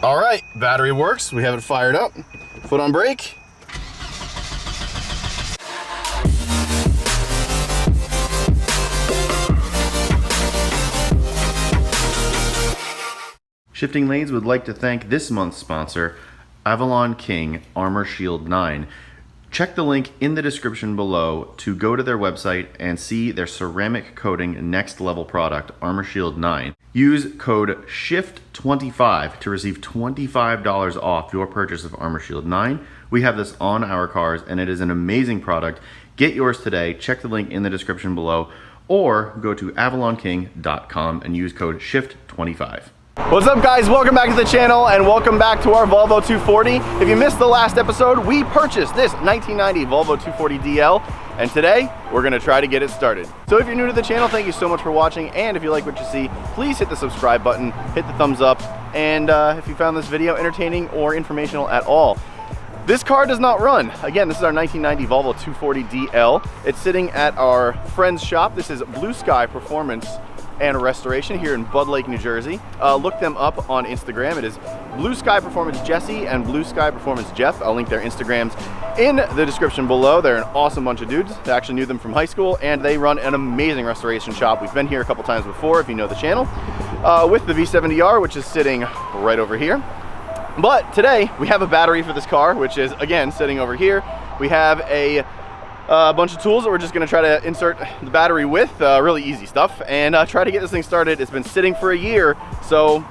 All right, battery works. We have it fired up. Foot on brake. Shifting Lanes would like to thank this month's sponsor, Avalon King Armor Shield 9. Check the link in the description below to go to their website and see their ceramic coating next level product, Armor Shield 9. Use code SHIFT25 to receive $25 off your purchase of Armor Shield 9. We have this on our cars and it is an amazing product. Get yours today. Check the link in the description below or go to avalonking.com and use code SHIFT25. What's up, guys? Welcome back to the channel and welcome back to our Volvo 240. If you missed the last episode, we purchased this 1990 Volvo 240 DL and today we're gonna try to get it started. So if you're new to the channel, thank you so much for watching, and if you like what you see, please hit the subscribe button, hit the thumbs up, and if you found this video entertaining or informational at all. This car does not run. Again, this is our 1990 Volvo 240 DL. It's sitting at our friend's shop. This is Blue Sky Performance and Restoration here in Bud Lake, New Jersey. Look them up on Instagram. It is Blue Sky Performance Jesse and Blue Sky Performance Jeff. I'll link their Instagrams in the description below. They're an awesome bunch of dudes. I actually knew them from high school, and they run an amazing restoration shop. We've been here a couple times before, if you know the channel, with the V70R, which is sitting right over here. But today we have a battery for this car, which is again sitting over here. We have a bunch of tools that we're just going to try to insert the battery with, really easy stuff, and try to get this thing started. It's been sitting for a year, so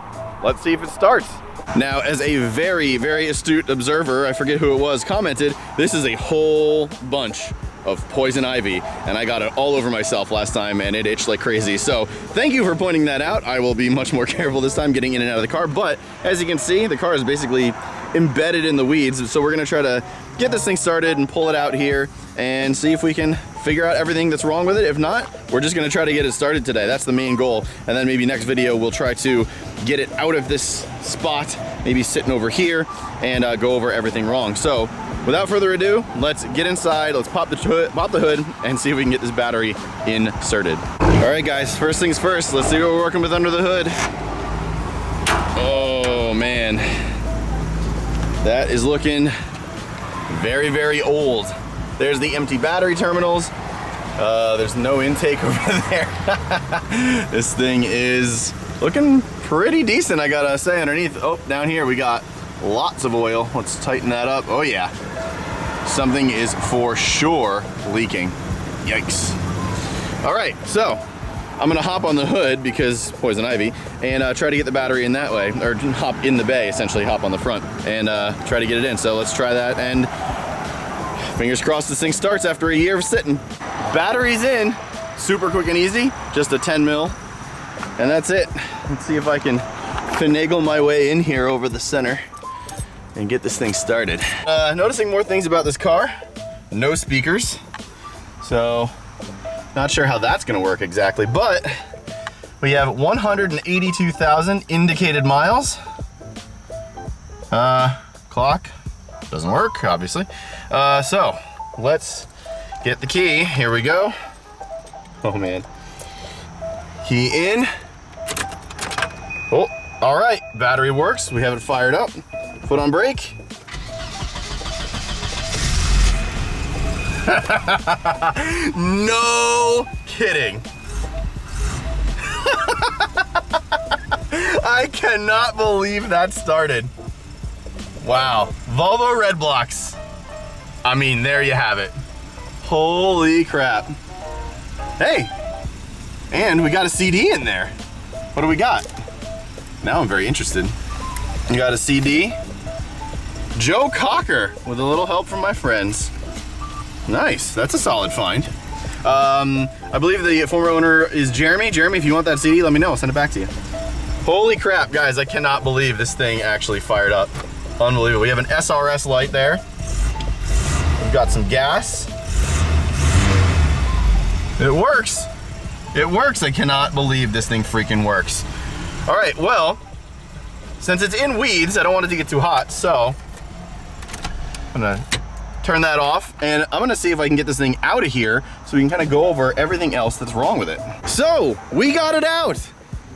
let's see if it starts. Now, as a very, very astute observer, I forget who it was, commented, this is a whole bunch of poison ivy, and I got it all over myself last time and it itched like crazy. So thank you for pointing that out. I will be much more careful this time getting in and out of the car, but as you can see, the car is basically embedded in the weeds. So we're gonna try to get this thing started and pull it out here and see if we can figure out everything that's wrong with it. If not, we're just gonna try to get it started today. That's the main goal. And then maybe next video, we'll try to get it out of this spot, maybe sitting over here, and go over everything wrong. So without further ado, let's get inside, let's pop the hood and see if we can get this battery inserted. All right, guys, first things first, let's see what we're working with under the hood. Oh man, that is looking very, very old. There's the empty battery terminals. There's no intake over there. This thing is looking pretty decent, I gotta say. Underneath, oh, down here we got lots of oil. Let's tighten that up. Oh yeah, something is for sure leaking. Yikes. All right, so I'm gonna hop on the hood because poison ivy and try to get the battery in that way, or hop in the bay, essentially hop on the front and try to get it in. So let's try that, and fingers crossed this thing starts after a year of sitting. Battery's in, super quick and easy, just a 10 mil, and that's it. Let's see if I can finagle my way in here over the center and get this thing started. Noticing more things about this car. No speakers, so not sure how that's gonna work exactly, but we have 182,000 indicated miles. Clock doesn't work, obviously. So let's get the key. Here we go. Oh man. Key in. Oh, all right, battery works. We have it fired up. Foot on brake. No kidding. I cannot believe that started. Wow, Volvo red blocks. I mean, there you have it. Holy crap. Hey, and we got a CD in there. What do we got? Now I'm very interested. We got a CD. Joe Cocker, with a little help from my friends. Nice, that's a solid find. I believe the former owner is Jeremy. Jeremy, if you want that CD, let me know, I'll send it back to you. Holy crap, guys, I cannot believe this thing actually fired up. Unbelievable. We have an SRS light there. We've got some gas. It works. It works. I cannot believe this thing freaking works. All right, well, since it's in weeds, I don't want it to get too hot, so I'm gonna turn that off, and I'm gonna see if I can get this thing out of here so we can kind of go over everything else that's wrong with it. So, we got it out.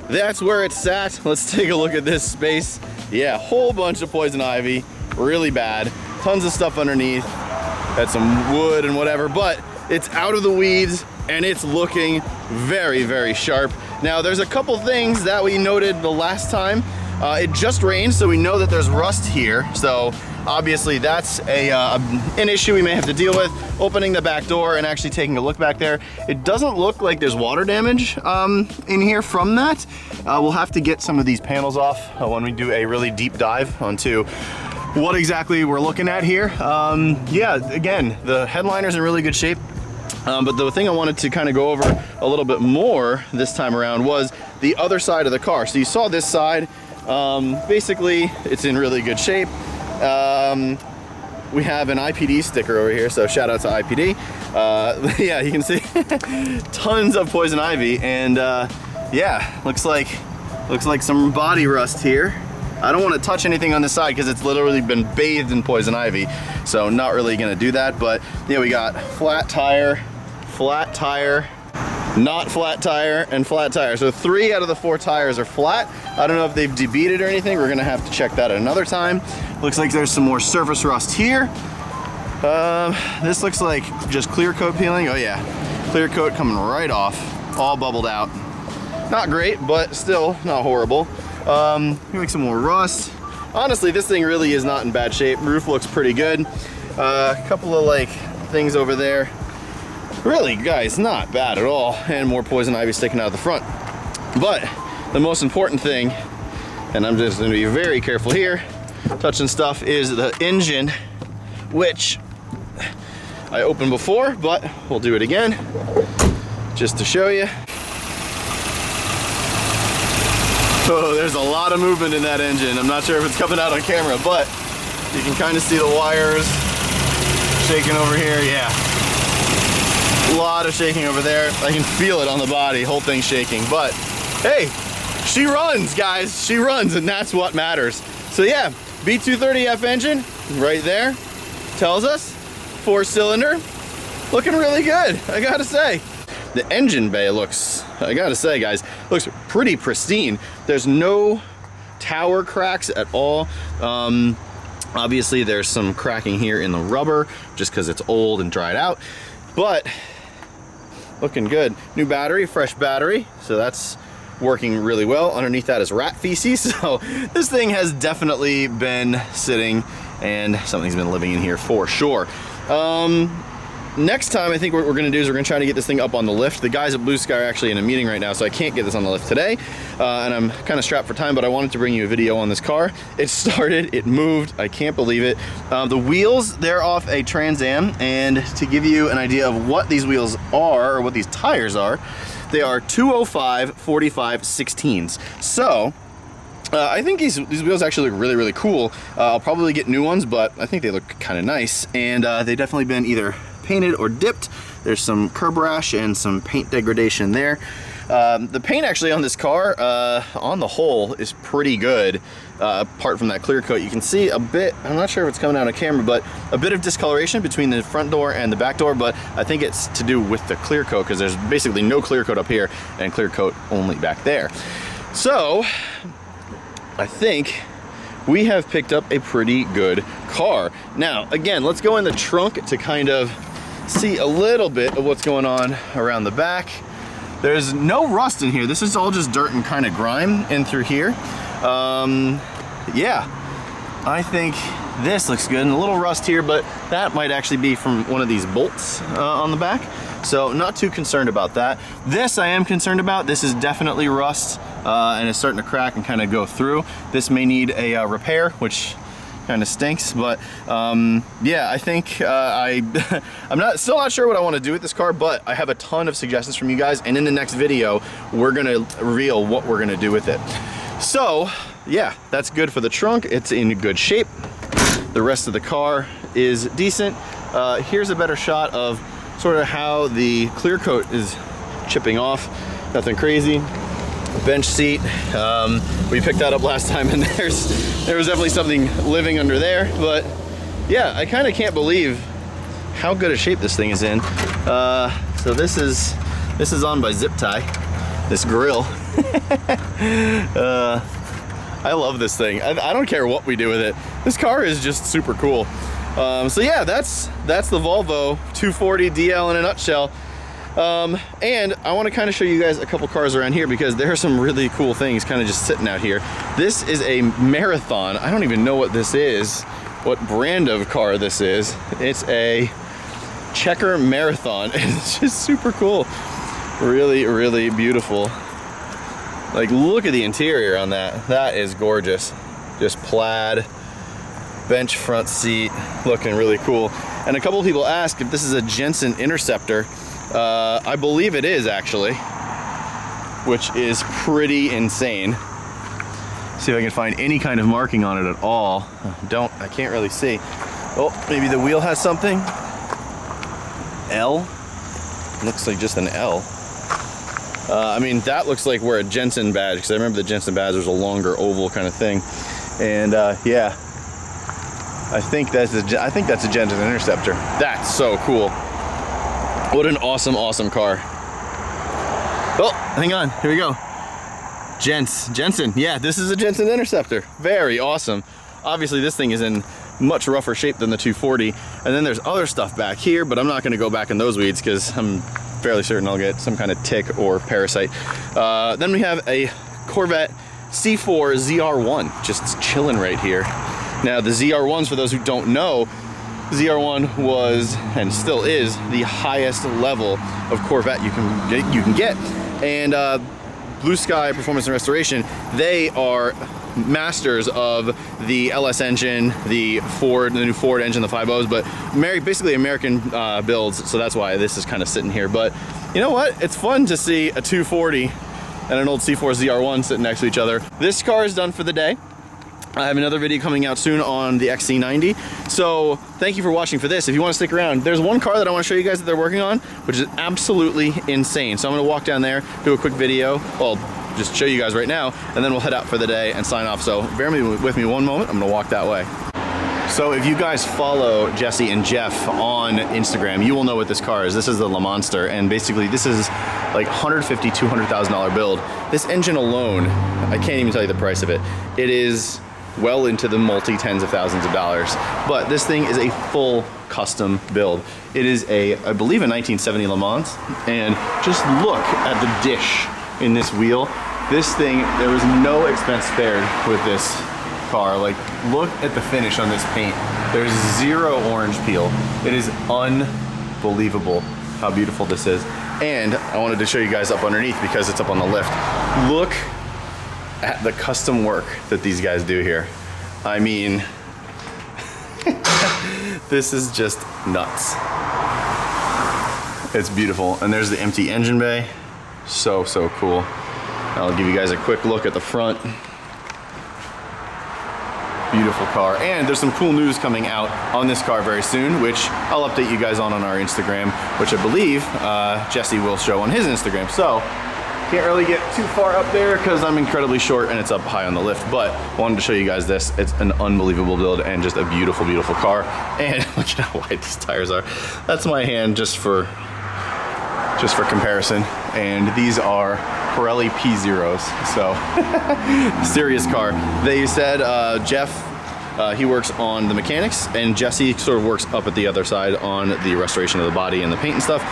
that's where it's sat. Let's take a look at this space. Yeah, whole bunch of poison ivy, really bad. Tons of stuff underneath. Had some wood and whatever, but it's out of the weeds and it's looking very, very sharp. Now, there's a couple things that we noted the last time. It just rained, so we know that there's rust here. So obviously that's an issue we may have to deal with. Opening the back door and actually taking a look back there. It doesn't look like there's water damage in here from that. We'll have to get some of these panels off when we do a really deep dive onto what exactly we're looking at here. Yeah, again, the headliner's in really good shape. But the thing I wanted to kind of go over a little bit more this time around was the other side of the car. So you saw this side. Basically, it's in really good shape. We have an IPD sticker over here, so shout out to IPD. Yeah, you can see tons of poison ivy, and yeah, looks like some body rust here. I don't want to touch anything on this side because it's literally been bathed in poison ivy, so not really gonna do that. But yeah, we got flat tire, not flat tire, and flat tire. So 3 out of the 4 tires are flat. I don't know if they've debeaded or anything. We're gonna have to check that at another time. Looks like there's some more surface rust here. This looks like just clear coat peeling. Oh yeah, clear coat coming right off, all bubbled out. Not great, but still not horrible. Like some more rust. Honestly, this thing really is not in bad shape. Roof looks pretty good. A couple of like things over there. Really, guys, not bad at all. And more poison ivy sticking out of the front. But the most important thing, and I'm just gonna be very careful here, touching stuff, is the engine, which I opened before, but we'll do it again just to show you. Oh, there's a lot of movement in that engine. I'm not sure if it's coming out on camera, but you can kind of see the wires shaking over here. Yeah, a lot of shaking over there. I can feel it on the body, whole thing shaking. But hey, she runs, guys. She runs, and that's what matters. So yeah, B230F engine right there tells us 4-cylinder, looking really good, I gotta say. The engine bay looks, I gotta say, guys, looks pretty pristine. There's no tower cracks at all. Obviously there's some cracking here in the rubber just because it's old and dried out, but looking good. New battery, fresh battery, so that's working really well. Underneath that is rat feces, so this thing has definitely been sitting and something's been living in here for sure. Next time, I think what we're gonna do is we're gonna try to get this thing up on the lift. The guys at Blue Sky are actually in a meeting right now, so I can't get this on the lift today. And I'm kind of strapped for time, but I wanted to bring you a video on this car. It started, it moved, I can't believe it. The wheels, they're off a Trans Am, and to give you an idea of what these wheels are, or what these tires are, they are 205 45 16s. So, I think these wheels actually look really, really cool. I'll probably get new ones, but I think they look kind of nice. And they've definitely been either painted or dipped. There's some curb rash and some paint degradation there. The paint actually on this car, on the whole, is pretty good. Apart from that clear coat, you can see a bit, I'm not sure if it's coming out on camera, but a bit of discoloration between the front door and the back door, but I think it's to do with the clear coat because there's basically no clear coat up here and clear coat only back there. So, I think we have picked up a pretty good car. Now, again, let's go in the trunk to kind of see a little bit of what's going on around the back. There's no rust in here. This is all just dirt and kind of grime in through here. Yeah, I think this looks good. And a little rust here, but that might actually be from one of these bolts on the back. So not too concerned about that. This I am concerned about. This is definitely rust and it's starting to crack and kind of go through. This may need a repair, which kind of stinks, but yeah, I think I'm still not sure what I want to do with this car, but I have a ton of suggestions from you guys, and in the next video we're gonna reveal what we're gonna do with it. So yeah, that's good for the trunk. It's in good shape. The rest of the car is decent. Here's a better shot of sort of how the clear coat is chipping off. Nothing crazy. Bench seat, we picked that up last time, and there was definitely something living under there, but yeah, I kind of can't believe how good a shape this thing is in. So this is on by zip tie, this grill. I love this thing. I don't care what we do with it. This car is just super cool. So yeah, that's the Volvo 240 DL in a nutshell. And I want to kind of show you guys a couple cars around here because there are some really cool things kind of just sitting out here. This is a Marathon. I don't even know what this is, what brand of car this is. It's a Checker Marathon. It's just super cool. Really, really beautiful. Like, look at the interior on that. That is gorgeous. Just plaid, bench front seat, looking really cool. And a couple of people asked if this is a Jensen Interceptor. I believe it is, actually, which is pretty insane. See if I can find any kind of marking on it at all. I can't really see. Oh, maybe the wheel has something. L? Looks like just an L. I mean, that looks like we're a Jensen badge, because I remember the Jensen badge was a longer oval kind of thing. And yeah, I think that's a Jensen Interceptor. That's so cool. What an awesome, awesome car. Oh, hang on, here we go. Jensen, yeah, this is a Jensen Interceptor. Very awesome. Obviously this thing is in much rougher shape than the 240. And then there's other stuff back here, but I'm not gonna go back in those weeds because I'm fairly certain I'll get some kind of tick or parasite. Then we have a Corvette C4 Zr1, just chilling right here. Now the ZR1s, for those who don't know, ZR1 was and still is the highest level of Corvette you can get. And Blue Sky Performance and Restoration, they are masters of the LS engine, the new Ford engine, the 5.0s, but basically American builds, so that's why this is kind of sitting here. But you know what? It's fun to see a 240 and an old C4 ZR1 sitting next to each other. This car is done for the day. I have another video coming out soon on the XC90. So thank you for watching for this. If you want to stick around, there's one car that I want to show you guys that they're working on, which is absolutely insane. So I'm going to walk down there, do a quick video. Well, just show you guys right now, and then we'll head out for the day and sign off. So bear with me one moment. I'm going to walk that way. So if you guys follow Jesse and Jeff on Instagram, you will know what this car is. This is the Le Monster, and basically this is like $150,000 to $200,000 build. This engine alone, I can't even tell you the price of it. It is well into the multi-tens of thousands of dollars. But this thing is a full custom build. It is I believe a 1970 Le Mans, and just look at the dish in this wheel. This thing, there was no expense spared with this car. Like, look at the finish on this paint. There's zero orange peel. It is unbelievable how beautiful this is. And I wanted to show you guys up underneath because it's up on the lift. Look at the custom work that these guys do here. I mean, this is just nuts. It's beautiful. And there's the empty engine bay. So cool. I'll give you guys a quick look at the front. Beautiful car. And there's some cool news coming out on this car very soon, which I'll update you guys on our Instagram, which I believe Jesse will show on his Instagram. So can't really get too far up there because I'm incredibly short and it's up high on the lift, but wanted to show you guys this. It's an unbelievable build and just a beautiful, beautiful car. And look at how wide these tires are. That's my hand just for comparison. And these are Pirelli P0s, so serious car. They said Jeff, he works on the mechanics, and Jesse sort of works up at the other side on the restoration of the body and the paint and stuff.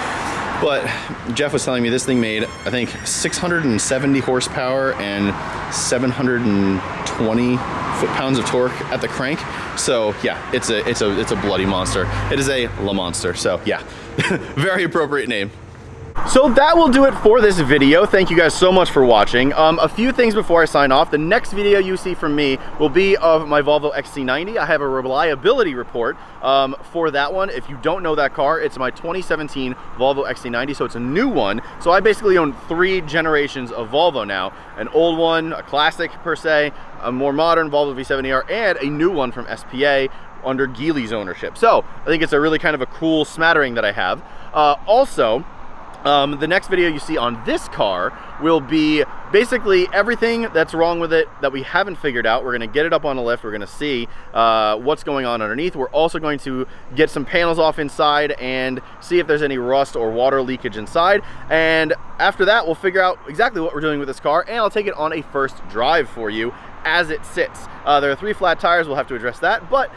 But Jeff was telling me this thing made, I think, 670 horsepower and 720 foot-pounds of torque at the crank. So yeah, it's a bloody monster. It is a Le Monster. So yeah, very appropriate name. So that will do it for this video. Thank you guys so much for watching. A few things before I sign off. The next video you see from me will be of my Volvo XC90. I have a reliability report for that one. If you don't know that car, it's my 2017 Volvo XC90, so it's a new one. So I basically own 3 generations of Volvo now. An old one, a classic per se, a more modern Volvo V70R, and a new one from SPA under Geely's ownership. So I think it's a really kind of a cool smattering that I have. Also, the next video you see on this car will be basically everything that's wrong with it that we haven't figured out, we're gonna get it up on a lift, we're gonna see what's going on underneath. We're also going to get some panels off inside and see if there's any rust or water leakage inside. And after that, we'll figure out exactly what we're doing with this car, and I'll take it on a first drive for you as it sits. There are 3 flat tires, we'll have to address that, but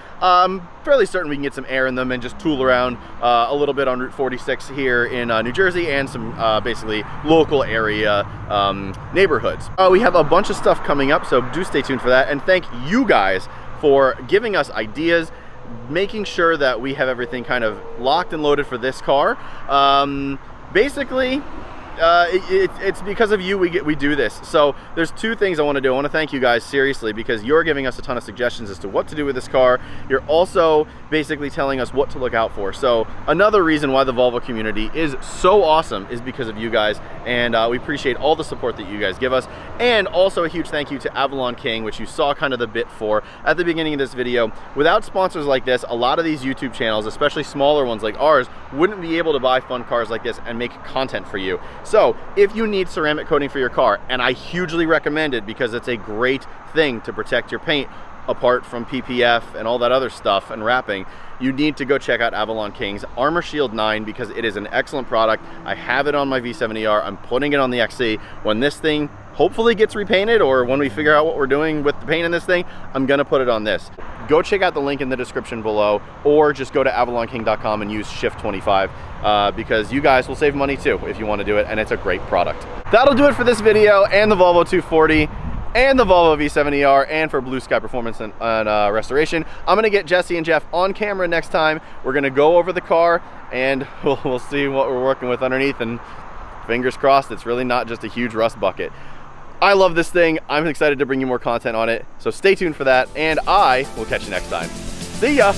fairly certain we can get some air in them and just tool around a little bit on Route 46 here in New Jersey and some basically local area neighborhoods. We have a bunch of stuff coming up, so do stay tuned for that, and thank you guys for giving us ideas, making sure that we have everything kind of locked and loaded for this car. Basically, it's because of you we do this. So there's 2 things I want to do. I want to thank you guys seriously, because you're giving us a ton of suggestions as to what to do with this car. You're also basically telling us what to look out for. So another reason why the Volvo community is so awesome is because of you guys, and we appreciate all the support that you guys give us. And also a huge thank you to Avalon King, which you saw kind of the bit for at the beginning of this video. Without sponsors like this, a lot of these YouTube channels, especially smaller ones like ours, wouldn't be able to buy fun cars like this and make content for you. So if you need ceramic coating for your car, and I hugely recommend it because it's a great thing to protect your paint apart from PPF and all that other stuff and wrapping, you need to go check out Avalon King's Armor Shield 9, because it is an excellent product. I have it on my V70R, I'm putting it on the XC. When this thing hopefully gets repainted, or when we figure out what we're doing with the paint in this thing, I'm gonna put it on this. Go check out the link in the description below, or just go to avalonking.com and use shift25 because you guys will save money too if you want to do it, and it's a great product. That'll do it for this video and the Volvo 240 and the Volvo V70R, and for Blue Sky Performance and Restoration. I'm gonna get Jesse and Jeff on camera next time. We're gonna go over the car, and we'll see what we're working with underneath, and fingers crossed it's really not just a huge rust bucket. I love this thing. I'm excited to bring you more content on it, so stay tuned for that, and I will catch you next time. See ya!